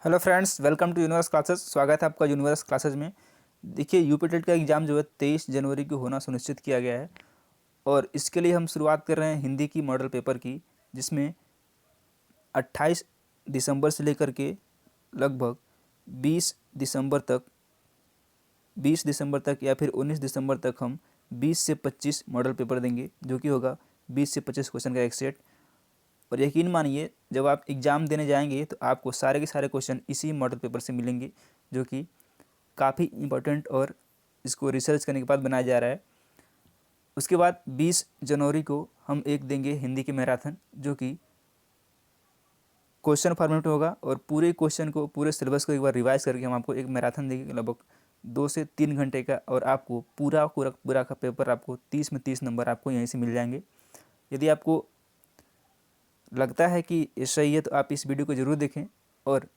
Hello friends, welcome to universe classes. स्वागत है आपका यूनिवर्स क्लासेस में। देखिए, यूपी टेट का एग्ज़ाम जो है 23 जनवरी को होना सुनिश्चित किया गया है और इसके लिए हम शुरुआत कर रहे हैं हिंदी की मॉडल पेपर की, जिसमें 28 दिसंबर से लेकर के लगभग 20 दिसंबर तक 20 दिसंबर तक या फिर 19 दिसंबर तक हम 20 से 25 मॉडल पेपर देंगे, जो कि होगा 20 से 25 क्वेश्चन का एक सेट। और यकीन मानिए, जब आप एग्ज़ाम देने जाएंगे तो आपको सारे के सारे क्वेश्चन इसी मॉडल पेपर से मिलेंगे, जो कि काफ़ी इम्पोर्टेंट और इसको रिसर्च करने के बाद बनाया जा रहा है। उसके बाद 20 जनवरी को हम एक देंगे हिंदी के मैराथन, जो कि क्वेश्चन फॉर्मेट होगा और पूरे क्वेश्चन को, पूरे सिलेबस को एक बार रिवाइज करके हम आपको एक मैराथन देंगे लगभग 2 से 3 घंटे का, और आपको पूरा पूरा पूरा का पेपर आपको 30 में 30 नंबर आपको यहीं से मिल जाएंगे। यदि आपको लगता है कि ये सही है तो आप इस वीडियो को ज़रूर देखें, और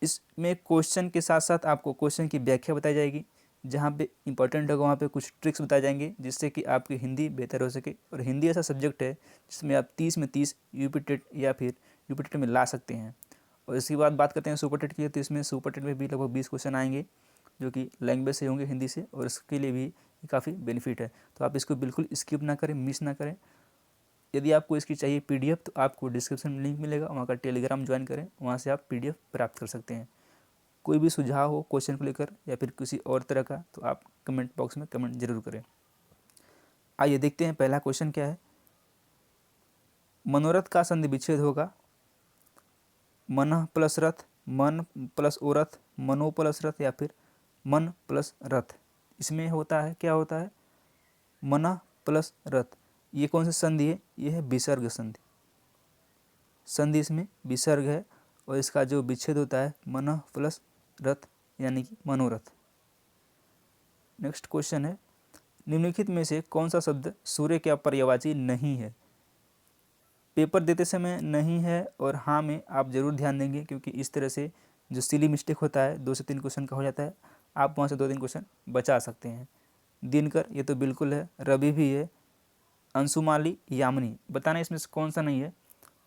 इसमें क्वेश्चन के साथ साथ आपको क्वेश्चन की व्याख्या बताई जाएगी। जहाँ पे इंपॉर्टेंट होगा वहाँ पे कुछ ट्रिक्स बताए जाएंगे, जिससे कि आपकी हिंदी बेहतर हो सके। और हिंदी ऐसा सब्जेक्ट है जिसमें आप 30 में 30 यूपी टेट या फिर यूपी टेट में ला सकते हैं। और इसके बाद बात करते हैं सुपर टेट की, तो इसमें सुपर टेट में भी लगभग 20 क्वेश्चन आएंगे, जो कि लैंग्वेज से होंगे, हिंदी से, और इसके लिए भी काफ़ी बेनिफिट है। तो आप इसको बिल्कुल स्किप ना करें, मिस ना करें। यदि आपको इसकी चाहिए पीडीएफ, तो आपको डिस्क्रिप्शन में लिंक मिलेगा, वहाँ का टेलीग्राम ज्वाइन करें, वहाँ से आप पीडीएफ प्राप्त कर सकते हैं। कोई भी सुझाव हो क्वेश्चन को लेकर या फिर किसी और तरह का, तो आप कमेंट बॉक्स में कमेंट जरूर करें। आइए देखते हैं पहला क्वेश्चन क्या है। मनोरथ का संधि विच्छेद होगा मनः प्लस रथ, मन प्लस ओरथ, मनो प्लस रथ, या फिर मन प्लस रथ। इसमें होता है, क्या होता है, मनः प्लस रथ। ये कौन सी संधि है? ये है विसर्ग संधि। संधि इसमें विसर्ग है और इसका जो विच्छेद होता है मनः प्लस रथ, यानी कि मनोरथ। नेक्स्ट क्वेश्चन है, निम्नलिखित में से कौन सा शब्द सूर्य का पर्यायवाची नहीं है? पेपर देते समय नहीं है और हाँ में आप जरूर ध्यान देंगे, क्योंकि इस तरह से जो सिली मिस्टेक होता है 2 से 3 क्वेश्चन का हो जाता है, आप वहाँ से 2-3 क्वेश्चन बचा सकते हैं। दिनकर, ये तो बिल्कुल है। रवि भी है। अंशुमाली, यामिनी, बताना इसमें से कौन सा नहीं है।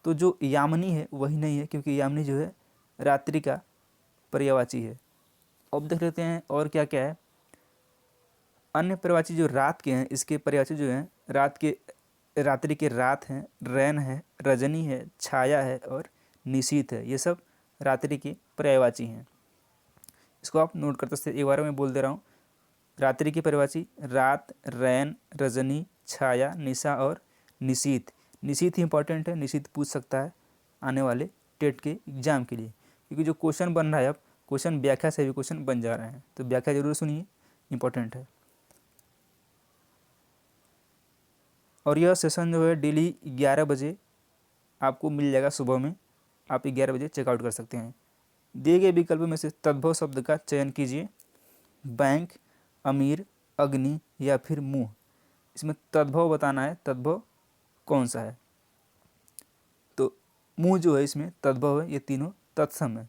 तो जो यामिनी है वही नहीं है, क्योंकि यामिनी जो है रात्रि का पर्यायवाची है। अब देख लेते हैं और क्या क्या है। अन्य पर्यायवाची जो रात के हैं, इसके पर्यायवाची जो हैं रात के, रात्रि के रात हैं, रैन है, रजनी है, छाया है और निशीथ है। ये सब रात्रि के पर्यायवाची हैं। इसको आप नोट करते सकते। एक बार मैं बोल दे रहा हूँ। रात्रि की पर्यायवाची रात, रैन, रजनी, छाया, निशा और निशीथ। निशीथ इंपॉर्टेंट है, निशीथ पूछ सकता है आने वाले टेट के एग्जाम के लिए, क्योंकि जो क्वेश्चन बन रहा है, अब क्वेश्चन व्याख्या से भी क्वेश्चन बन जा रहे हैं, तो व्याख्या जरूर सुनिए, इंपॉर्टेंट है। और यह सेशन जो है डेली 11 बजे आपको मिल जाएगा सुबह में। आप 11 बजे चेकआउट कर सकते हैं। दिए गए विकल्प में से तद्भव शब्द का चयन कीजिए। बैंक, अमीर, अग्नि या फिर मुंह। इसमें तद्भव बताना है, तद्भव कौन सा है। तो मुंह जो है इसमें तद्भव है। ये तीनों तत्सम है।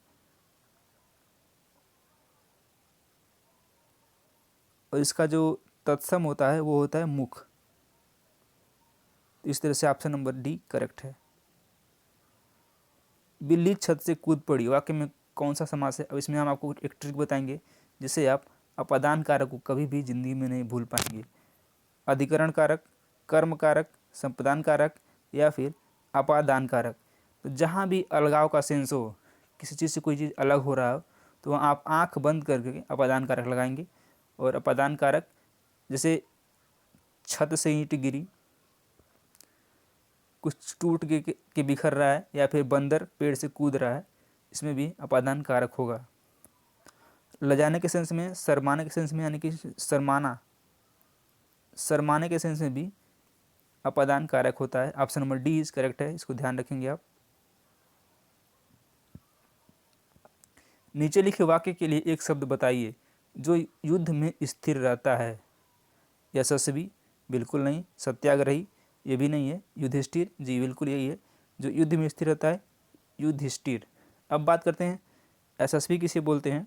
और इसका जो तत्सम होता है वो होता है मुख। इस तरह से ऑप्शन नंबर डी करेक्ट है। बिल्ली छत से कूद पड़ी, वाक्य में कौन सा समास है? अब इसमें हम आपको एक ट्रिक बताएंगे, जिससे आप अपादान कारक को कभी भी जिंदगी में नहीं भूल पाएंगे। अधिकरण कारक, कर्म कारक, संप्रदान कारक या फिर अपादान कारक। तो जहाँ भी अलगाव का सेंस हो, किसी चीज़ से कोई चीज़ अलग हो रहा हो, तो वहाँ आप आँख बंद करके अपादान कारक लगाएंगे। और अपादान कारक जैसे छत से ईंट गिरी, कुछ टूट के बिखर रहा है, या फिर बंदर पेड़ से कूद रहा है, इसमें भी अपादान कारक होगा। लजाने के सेंस में, शर्माने के सेंस में, यानी कि शर्माना, शर्माने के सेंस में भी अपादान कारक होता है। Option number D is correct है, इसको ध्यान रखेंगे आप। नीचे लिखे वाक्य के लिए एक शब्द बताइए जो युद्ध में स्थिर रहता है। यशस्वी, बिल्कुल नहीं। सत्याग्रही, ये भी नहीं है। युधिष्ठिर, जी बिल्कुल यही है जो युद्ध में स्थिर रहता है, युधिष्ठिर। अब बात करते हैं यशस्वी किसे बोलते हैं?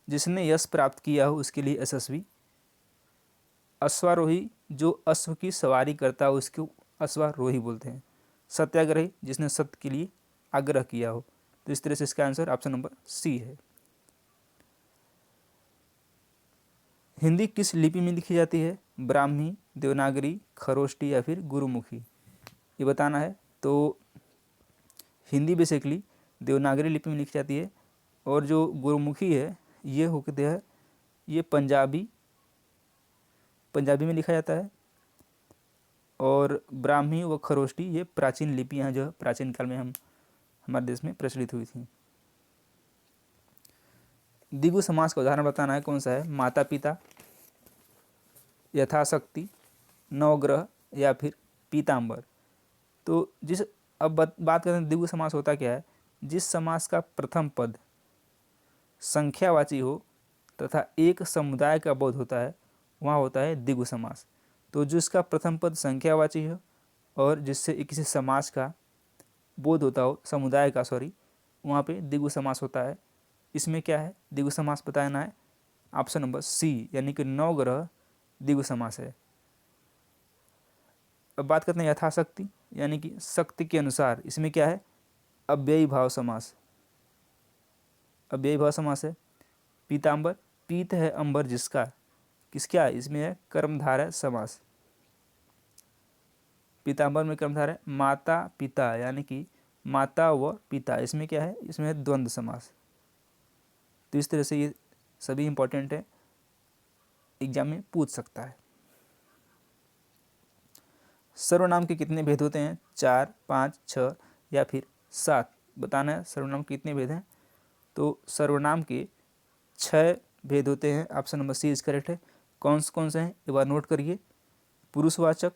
जिसने यश प्राप्त किया हो उसके लिए यशस्वी। अश्वारोही, जो अश्व की सवारी करता हो उसको अश्वारोही बोलते हैं। सत्याग्रही, जिसने सत्य के लिए आग्रह किया हो। तो इस तरह से इसका आंसर ऑप्शन नंबर सी है। हिंदी किस लिपि में लिखी जाती है? ब्राह्मी, देवनागरी, खरोष्टी या फिर गुरुमुखी, ये बताना है। तो हिंदी बेसिकली देवनागरी लिपि में लिखी जाती है, और जो गुरुमुखी है ये होती है, ये पंजाबी में लिखा जाता है, और ब्राह्मी व खरोष्टी ये प्राचीन लिपियाँ जो प्राचीन काल में हमारे देश में प्रचलित हुई थी। द्विगु समास का उदाहरण बताना है, कौन सा है? माता पिता, यथाशक्ति, नवग्रह या फिर पीताम्बर। तो अब बात करते हैं द्विगु समास होता क्या है? जिस समास का प्रथम पद संख्यावाची हो तथा एक समुदाय का बोध होता है वहाँ होता है द्विगु समास। तो जिसका प्रथम पद संख्यावाची हो और जिससे किसी समाज का बोध होता हो, समुदाय का सॉरी, वहाँ पे द्विगु समास होता है। इसमें क्या है? द्विगु समास बताना है, ऑप्शन नंबर सी, यानी कि नवग्रह द्विगु समास है। अब बात करते हैं यथाशक्ति, यानी कि शक्ति के अनुसार। इसमें क्या है? अव्ययी भाव समास, अव्ययी भाव समास है। पीताम्बर, पीत है अंबर जिसका, किसका? इसमें है कर्मधारय समास। पीताम्बर में कर्मधारय है। माता पिता, यानी कि माता व पिता, इसमें क्या है? इसमें है द्वंद्व समास। तो इस तरह से ये सभी इंपॉर्टेंट है, एग्जाम में पूछ सकता है। सर्वनाम के कितने भेद होते हैं? 4, 5, 6 या फिर 7, बताना है सर्वनाम के कितने भेद हैं। तो सर्वनाम के 6 भेद होते हैं, option number C is correct है। कौन से हैं एक बार नोट करिए। पुरुषवाचक,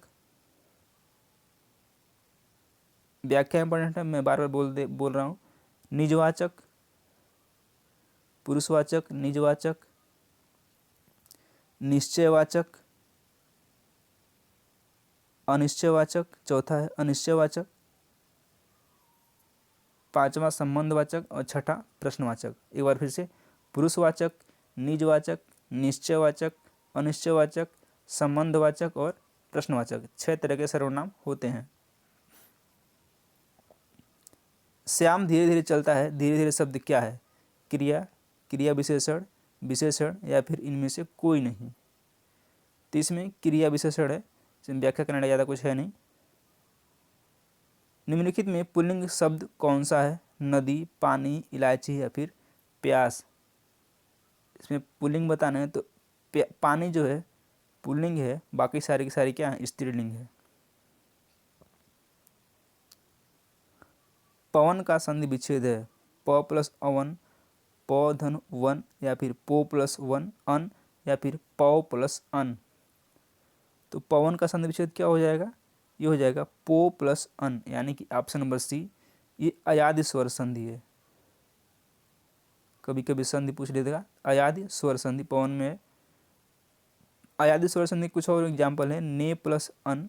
व्याख्या इंपॉर्टेंट है, मैं बार बार बोल रहा हूँ। निजवाचक, पुरुषवाचक, निजवाचक, निश्चयवाचक, अनिश्चयवाचक, चौथा है अनिश्चयवाचक, पांचवा संबंधवाचक और छठा प्रश्नवाचक। एक बार फिर से, पुरुषवाचक, निजवाचक, निश्चयवाचक, अनिश्चयवाचक, संबंधवाचक और प्रश्नवाचक, 6 तरह के सर्वनाम होते हैं। श्याम धीरे धीरे चलता है, धीरे धीरे शब्द क्या है? क्रिया, क्रिया विशेषण, विशेषण या फिर इनमें से कोई नहीं। तो इसमें क्रिया विशेषण है, इसमें व्याख्या करने ज़्यादा कुछ है नहीं। निम्नलिखित में पुल्लिंग शब्द कौन सा है? नदी, पानी, इलायची या फिर प्यास। इसमें पुल्लिंग बताना है, तो पानी जो है पुल्लिंग है, बाकी सारी की सारी क्या है? स्त्रीलिंग है। पवन का संधि विच्छेद है, प प्लस अवन, प धन वन या फिर पो प्लस वन अन या फिर पौ प्लस अन। तो पवन का संधि विच्छेद क्या हो जाएगा? ये हो जाएगा पो प्लस अन, यानी कि ऑप्शन नंबर सी, ये अयादि स्वर संधि है। कभी कभी संधि पूछ लेगा, अयादि स्वर संधि पवन में है। अयादि स्वर संधि कुछ और एग्जाम्पल है, ने प्लस अन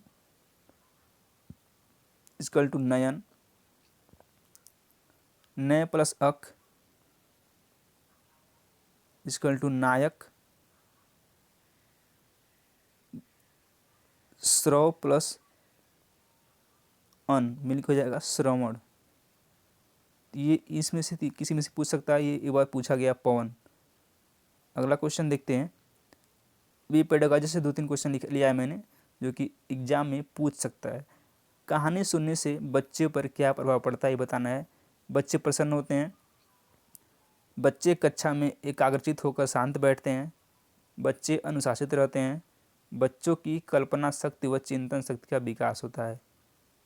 इक्वल टू नयन, न प्लस अक इक्वल टू नायक, श्रव प्लस अन मिलकर हो जाएगा श्रवण। ये इसमें से किसी में से पूछ सकता है, ये एक बार पूछा गया पवन। अगला क्वेश्चन देखते हैं। ये पेडागॉजी से 2-3 क्वेश्चन लिया है मैंने, जो कि एग्जाम में पूछ सकता है। कहानी सुनने से बच्चे पर क्या प्रभाव पड़ता है ये बताना है। बच्चे प्रसन्न होते हैं, बच्चे कक्षा में एकाग्रचित होकर शांत बैठते हैं, बच्चे अनुशासित रहते हैं, बच्चों की कल्पना शक्ति व चिंतन शक्ति का विकास होता है।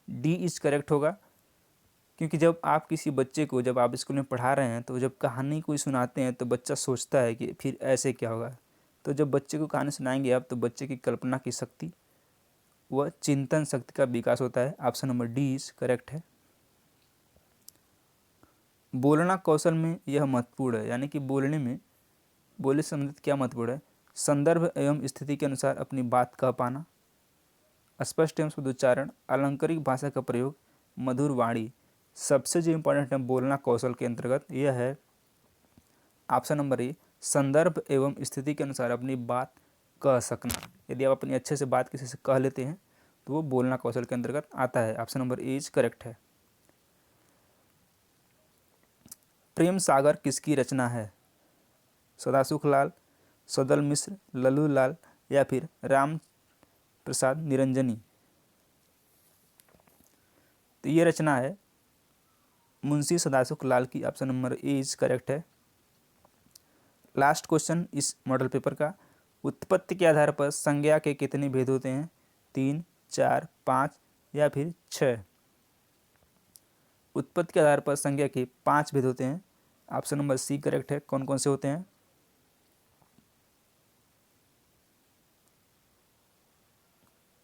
डी इज करेक्ट होगा, क्योंकि जब आप किसी बच्चे को जब आप स्कूल में पढ़ा रहे हैं तो जब कहानी कोई सुनाते हैं तो बच्चा सोचता है कि फिर ऐसे क्या होगा। तो जब बच्चे को कहानी सुनाएंगे आप, तो बच्चे की कल्पना की शक्ति व चिंतन शक्ति का विकास होता है। Option number D is correct है। बोलना कौशल में यह महत्वपूर्ण है, यानी कि बोलने में, बोलने से संबंधित क्या महत्वपूर्ण है? संदर्भ एवं स्थिति के अनुसार अपनी बात कह पाना, स्पष्ट एवं शुद्ध उच्चारण, अलंकारिक भाषा का प्रयोग, मधुर वाणी। सबसे जो इम्पोर्टेंट है बोलना कौशल के अंतर्गत यह है ऑप्शन नंबर ए, संदर्भ एवं स्थिति के अनुसार अपनी बात कह सकना। यदि आप अपनी अच्छे से बात किसी से कह लेते हैं तो वो बोलना कौशल के अंतर्गत आता है। Option number A is correct है। प्रेम सागर किसकी रचना है? सदासुख लाल, सदल मिश्र, लल्लू लाल या फिर राम प्रसाद निरंजनी? तो ये रचना है मुंशी सदासुख लाल की। Option number A is correct है। लास्ट क्वेश्चन इस मॉडल पेपर का, उत्पत्ति के आधार पर संज्ञा के कितने भेद होते हैं? 3, 4, 5 या फिर 6? उत्पत्ति के आधार पर संज्ञा के 5 भेद होते हैं। ऑप्शन नंबर सी करेक्ट है। कौन कौन से होते हैं?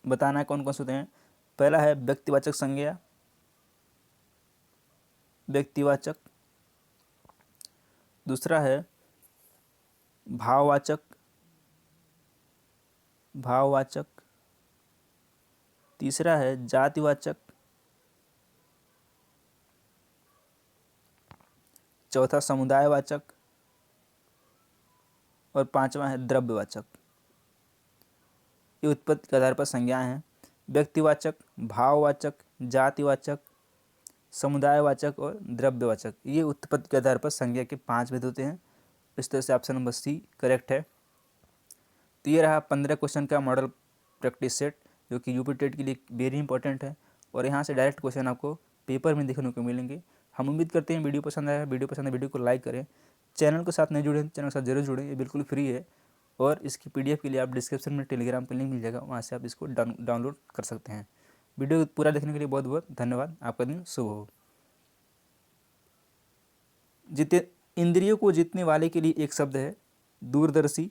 बताना है कौन कौन से होते हैं। पहला है व्यक्तिवाचक संज्ञा, व्यक्तिवाचक। दूसरा है भाववाचक, भाववाचक। तीसरा है जातिवाचक। चौथा समुदायवाचक और पांचवा है द्रव्यवाचक। ये उत्पत्ति के आधार पर संज्ञाएं हैं। व्यक्तिवाचक, भाववाचक, जातिवाचक, समुदायवाचक और द्रव्यवाचक, ये उत्पत्ति के आधार पर संज्ञा के 5 भेद होते हैं। इस तरह से ऑप्शन नंबर सी करेक्ट है। तो ये रहा 15 क्वेश्चन का मॉडल प्रैक्टिस सेट, जो कि यूपी टेट के लिए वेरी इंपॉर्टेंट है और यहाँ से डायरेक्ट क्वेश्चन आपको पेपर में देखने को मिलेंगे। हम उम्मीद करते हैं वीडियो पसंद आया। वीडियो पसंद है वीडियो को लाइक करें। चैनल के साथ नहीं जुड़े चैनल के साथ जरूर जुड़ें, ये बिल्कुल फ्री है। और इसकी पीडीएफ के लिए आप डिस्क्रिप्शन में टेलीग्राम पर लिंक मिल जाएगा, वहाँ से आप इसको डाउनलोड कर सकते हैं। वीडियो पूरा देखने के लिए बहुत बहुत धन्यवाद। आपका दिन शुभ हो। इंद्रियों को जीतने वाले के लिए एक शब्द है दूरदर्शी,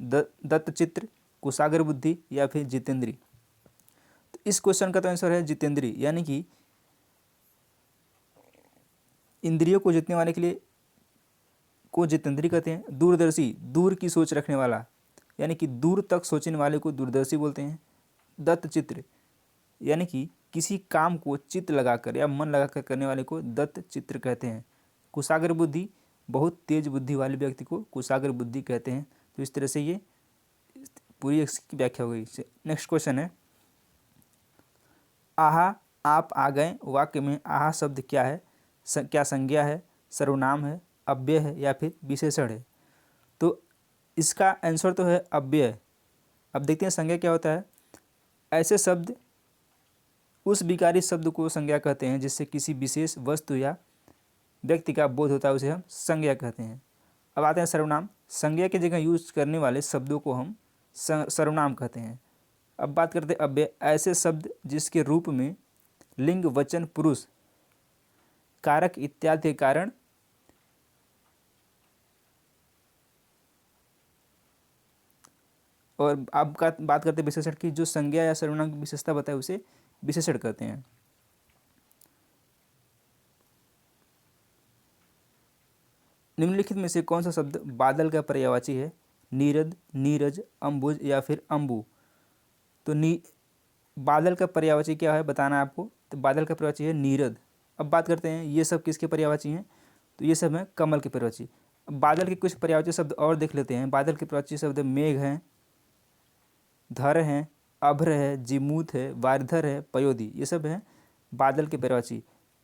दत्तचित्र, कुशाग्र बुद्धि या फिर जितेंद्री? तो इस क्वेश्चन का तो आंसर है जितेंद्री, यानी कि इंद्रियों को जीतने वाले के लिए को जितेंद्री कहते हैं। दूरदर्शी, दूर की सोच रखने वाला, यानी कि दूर तक सोचने वाले को दूरदर्शी बोलते हैं। दत्तचित्र, यानी कि किसी काम को चित्त लगाकर या मन लगाकर करने वाले को दत्तचित्र कहते हैं। कुशाग्र बुद्धि, बहुत तेज बुद्धि वाले व्यक्ति को कुशाग्र बुद्धि कहते हैं। तो इस तरह से ये पूरी इसकी व्याख्या हो गई। नेक्स्ट क्वेश्चन है, आहा आप आ गए वाक्य में आहा शब्द क्या है? क्या संज्ञा है, सर्वनाम है, अव्यय है या फिर विशेषण है? तो इसका आंसर तो है अव्यय। अब देखते हैं संज्ञा क्या होता है। ऐसे शब्द, उस विकारी शब्द को संज्ञा कहते हैं जिससे किसी विशेष वस्तु या व्यक्ति का बोध होता है, उसे हम संज्ञा कहते हैं। अब आते हैं सर्वनाम। संज्ञा की जगह यूज करने वाले शब्दों को हम सर्वनाम कहते हैं। अब बात करते हैं अव्यय। ऐसे शब्द जिसके रूप में लिंग, वचन, पुरुष, कारक इत्यादि के कारण और अब का बात करते हैं विशेषण की। जो संज्ञा या सर्वनाम की विशेषता बताए उसे विशेषण कहते हैं। निम्नलिखित में से कौन सा शब्द बादल का पर्यायवाची है? नीरद, नीरज, अम्बुज या फिर अम्बु? तो बादल का पर्यायवाची क्या है बताना है आपको। तो बादल का पर्यायवाची है नीरद। अब बात करते हैं ये सब किसके पर्यायवाची हैं? तो ये सब हैं कमल के पर्यायवाची। अब बादल के कुछ पर्यायवाची शब्द और देख लेते हैं। बादल के पर्यायवाची शब्द मेघ हैं, धर हैं, अभ्र है, जिमूत है, वारिधर है, पयोधी, ये सब हैं बादल के पर्यायवाची।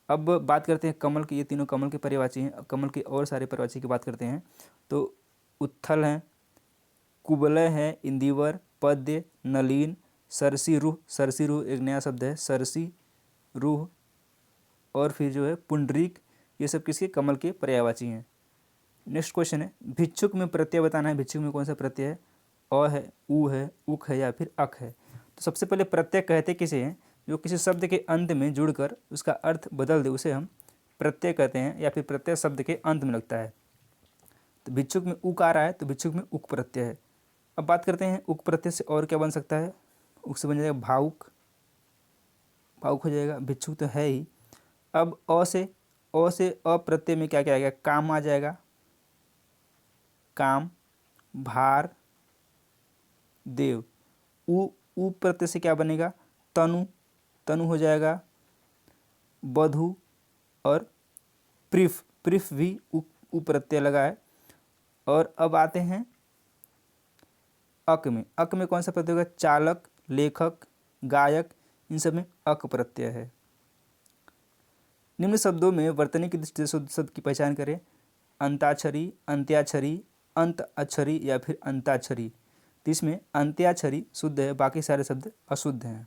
अब बात करते हैं कमल की। ये तीनों कमल के पर्यायवाची हैं। कमल के और सारे पर्यायवाची की बात करते हैं तो उत्थल हैं, कुबलय है, इंदिवर, पद्य, नलीन, सरसी रूह। सरसी रूह एक नया शब्द है, सरसी रूह। और फिर जो है पुंडरीक, ये सब किसके? कमल के पर्यायवाची हैं। नेक्स्ट क्वेश्चन है, भिक्षुक में प्रत्यय बताना है। भिक्षुक में कौन सा प्रत्यय है? अ है, उ है, उक है या फिर अक है? तो सबसे पहले प्रत्यय कहते किसे हैं? जो किसी शब्द के अंत में जुड़कर उसका अर्थ बदल दे उसे हम प्रत्यय कहते हैं, या फिर प्रत्यय शब्द के अंत में लगता है। तो भिक्षुक में उक आ रहा है तो भिक्षुक में उक प्रत्यय है। अब बात करते हैं उक प्रत्यय से और क्या बन सकता है। उक से बन जाएगा भावुक, भावुक हो जाएगा। भिक्षुक तो है ही। अब अ से अप्रत्यय में क्या क्या आएगा? काम आ जाएगा, काम, भार, देव। उ प्रत्यय से क्या बनेगा? तनु, तनु हो जाएगा। बधु और प्रिफ, प्रिफ भी उ प्रत्यय लगा है। और अब आते हैं अक में। अक में कौन सा प्रत्यय होगा? चालक, लेखक, गायक, इन सब में अक प्रत्यय है। निम्न शब्दों में वर्तनी की दृष्टि से शुद्ध शब्द की पहचान करें। अंताक्षरी, अंत्याक्षरी, अंत अक्षरी या फिर अंताक्षरी। तो इसमें अंत्याक्षरी शुद्ध है, बाकी सारे शब्द अशुद्ध हैं।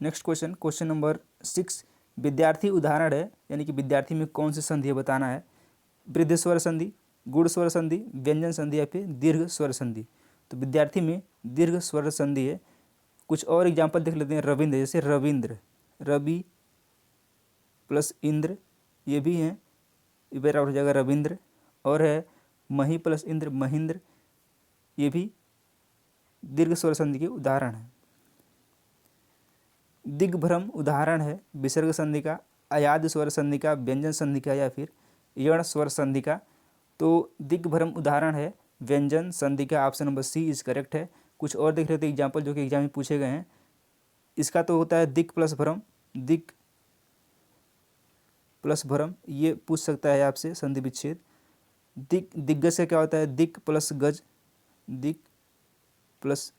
नेक्स्ट क्वेश्चन, क्वेश्चन नंबर 6, विद्यार्थी उदाहरण है, यानी कि विद्यार्थी में कौन सी संधि है बताना है। वृद्ध स्वर संधि, गुण स्वर संधि, व्यंजन संधि या फिर दीर्घ स्वर संधि। तो विद्यार्थी में दीर्घ स्वर संधि है। कुछ और एग्जाम्पल देख लेते हैं। रविंद्र, जैसे रविंद्र, रवि प्लस इंद्र, ये भी हैं, ये बराबर हो जाएगा रविंद्र। और है मही प्लस इंद्र, महेंद्र, ये भी दीर्घ स्वर संधि के उदाहरण हैं। दिग्भ्रम उदाहरण है विसर्ग संधि का, अयाद स्वर संधि का, व्यंजन संधि का या फिर यण स्वर संधि का। तो दिग्भ्रम उदाहरण है व्यंजन संधि का। Option number C is correct है। कुछ और देख लेते हैं एग्जाम्पल जो कि एग्जाम में पूछे गए हैं। इसका तो होता है दिक प्लस भ्रम, दिक प्लस भ्रम, ये पूछ सकता है आपसे संधि विच्छेद। दिग्गज का क्या होता है, दिक प्लस गज, दिक प्लस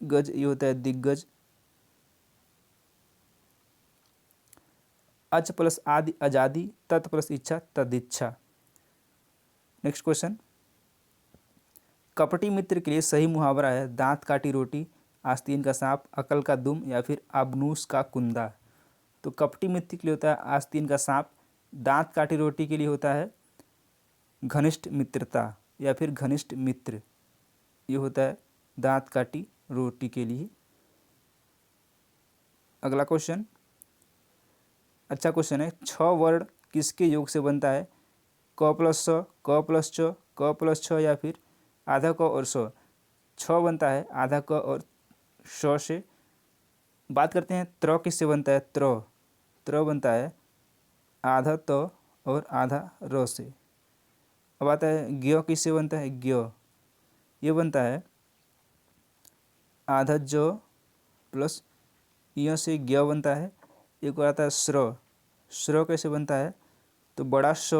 गज, ये होता है दिग्गज। अच प्लस आदि, आजादी, तत् प्लस इच्छा, तदिच्छा। नेक्स्ट क्वेश्चन, कपटी मित्र के लिए सही मुहावरा है दांत काटी रोटी, आस्तीन का सांप, अकल का दुम या फिर आबनूस का कुंदा। तो कपटी मित्र के लिए होता है आस्तीन का सांप, दांत काटी रोटी के लिए होता है घनिष्ठ मित्रता या फिर घनिष्ठ मित्र, ये होता है दांत काटी रोटी के लिए। अगला क्वेश्चन, अच्छा क्वेश्चन है। 6 वर्ण किसके योग से बनता है। क प्लस स, क प्लस च, क प्लस छ या फिर आधा क और स। 6 बनता है आधा क और स से। बात करते हैं त्र किससे बनता है। त्र बनता है आधा त और आधा र से। अब आता है ज्ञ किससे बनता है। ज्ञ ये बनता है आधा ज प्लस य से ज्ञ बनता है। एक और आता है श्र कैसे बनता है, तो बड़ा श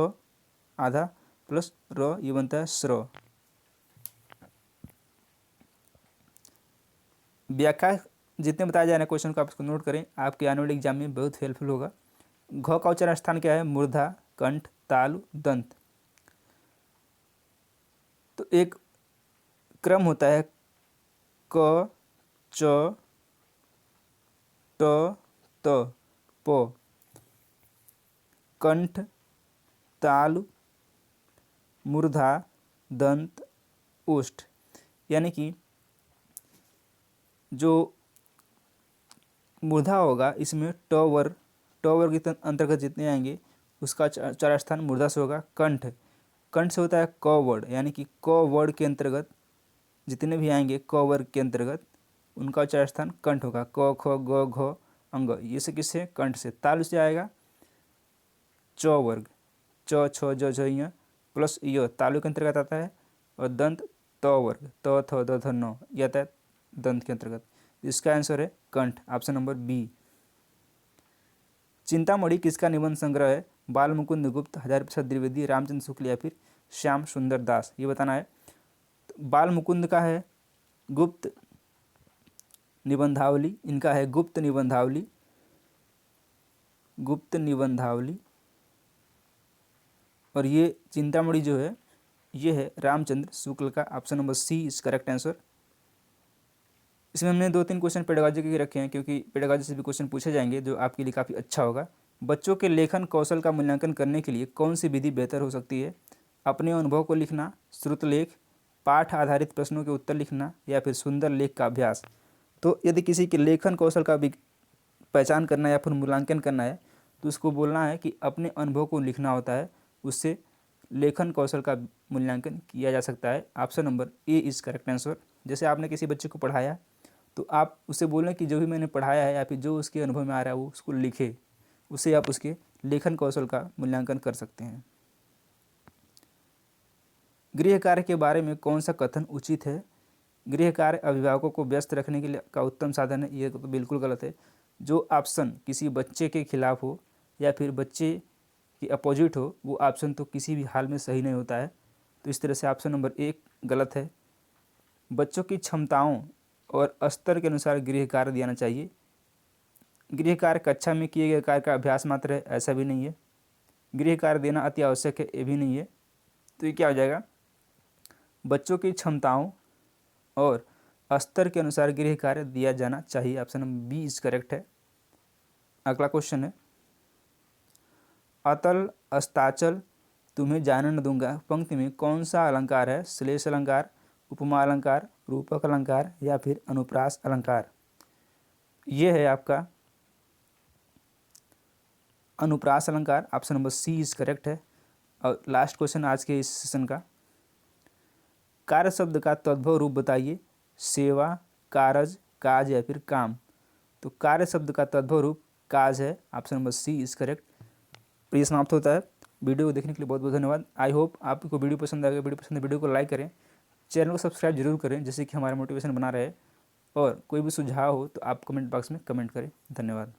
आधा प्लस र, ये बनता है श्र। व्याख्या जितने बताए जा रहे हैं क्वेश्चन को आप इसको नोट करें, आपके आने वाले एग्जाम में बहुत हेल्पफुल होगा। घ का उच्चारण स्थान क्या है, मूर्धा, कंठ, तालु, दंत। तो एक क्रम होता है क, च, ट, त, प, कंठ, तालु, मूर्धा, दंत, ओष्ठ। यानी कि जो मूर्धा होगा इसमें ट वर्ग के अंतर्गत जितने आएंगे उसका उच्चारण स्थान मूर्धा से होगा। कंठ से होता है क वर्ड, यानी कि क वर्ड के अंतर्गत जितने भी आएंगे क वर्ग के अंतर्गत उनका उच्चारण स्थान कंठ होगा। क, ख, ग, घ, अंग, ये से किससे, कंठ से। तालु से आएगा च वर्ग, च, छ, ज, झ, य प्लस य, तालु के अंतर्गत आता है। और दंत त वर्ग, त, थ, द, ध, न, यह आता है दंत के अंतर्गत। इसका आंसर है कंठ, ऑप्शन नंबर बी। चिंतामणि किसका निबंध संग्रह है। बाल मुकुंद गुप्त, हजारी प्रसाद द्विवेदी, रामचंद्र शुक्ल या फिर श्याम सुंदर दास, ये बताना है। तो बाल मुकुंद का है गुप्त निबंधावली, इनका है गुप्त निबंधावली, गुप्त निबंधावली। और ये चिंतामणि जो है ये है रामचंद्र शुक्ल का, option number C is correct answer. इसमें हमने 2-3 क्वेश्चन पेडागॉजी के रखे हैं, क्योंकि पेडागॉजी से भी क्वेश्चन पूछे जाएंगे जो आपके लिए काफ़ी अच्छा होगा। बच्चों के लेखन कौशल का मूल्यांकन करने के लिए कौन सी विधि बेहतर हो सकती है। अपने अनुभव को लिखना, श्रुतलेख, पाठ आधारित प्रश्नों के उत्तर लिखना या फिर सुंदर लेख का अभ्यास। तो यदि किसी के लेखन कौशल का भी पहचान करना है या फिर मूल्यांकन करना है तो उसको बोलना है कि अपने अनुभव को लिखना होता है, उससे लेखन कौशल का मूल्यांकन किया जा सकता है। Option number A is correct answer. जैसे आपने किसी बच्चे को पढ़ाया तो आप उससे बोलें कि जो भी मैंने पढ़ाया है या फिर जो उसके अनुभव में आ रहा है वो उसको लिखे, उससे आप उसके लेखन कौशल का मूल्यांकन कर सकते हैं। गृह कार्य के बारे में कौन सा कथन उचित है। गृह कार्य अभिभावकों को व्यस्त रखने के लिए का उत्तम साधन है, ये तो बिल्कुल गलत है। जो ऑप्शन किसी बच्चे के खिलाफ हो या फिर बच्चे के अपोजिट हो वो ऑप्शन तो किसी भी हाल में सही नहीं होता है। तो इस तरह से ऑप्शन नंबर 1 गलत है। बच्चों की क्षमताओं और स्तर के अनुसार गृह कार्य दिया चाहिए। गृह कार्य कक्षा में किए गए कार्य का अभ्यास मात्र है, ऐसा भी नहीं है। गृह कार्य देना अति आवश्यक है, ये भी नहीं है। तो ये क्या हो जाएगा, बच्चों की क्षमताओं और स्तर के अनुसार गृह कार्य दिया जाना चाहिए। Option number B is correct है। अगला क्वेश्चन है, अतल अस्ताचल तुम्हें जानने न दूंगा पंक्ति में कौन सा अलंकार है? श्लेष अलंकार, उपमा अलंकार, रूपक अलंकार या फिर अनुप्रास अलंकार? ये है आपका अनुप्रास अलंकार। Option number C is correct है। और लास्ट क्वेश्चन आज के इस सेशन का, कार्य शब्द का तद्भव रूप बताइए। सेवा, कारज, काज या फिर काम? तो कार्य शब्द का तद्भव रूप काज है। Option number C is correct. ये समाप्त होता है। वीडियो को देखने के लिए बहुत बहुत धन्यवाद। आई होप आपको वीडियो पसंद आएगा। वीडियो पसंद है वीडियो को लाइक करें, चैनल को सब्सक्राइब जरूर करें, जिससे कि हमारा मोटिवेशन बना रहे। और कोई भी सुझाव हो तो आप कमेंट बॉक्स में कमेंट करें। धन्यवाद।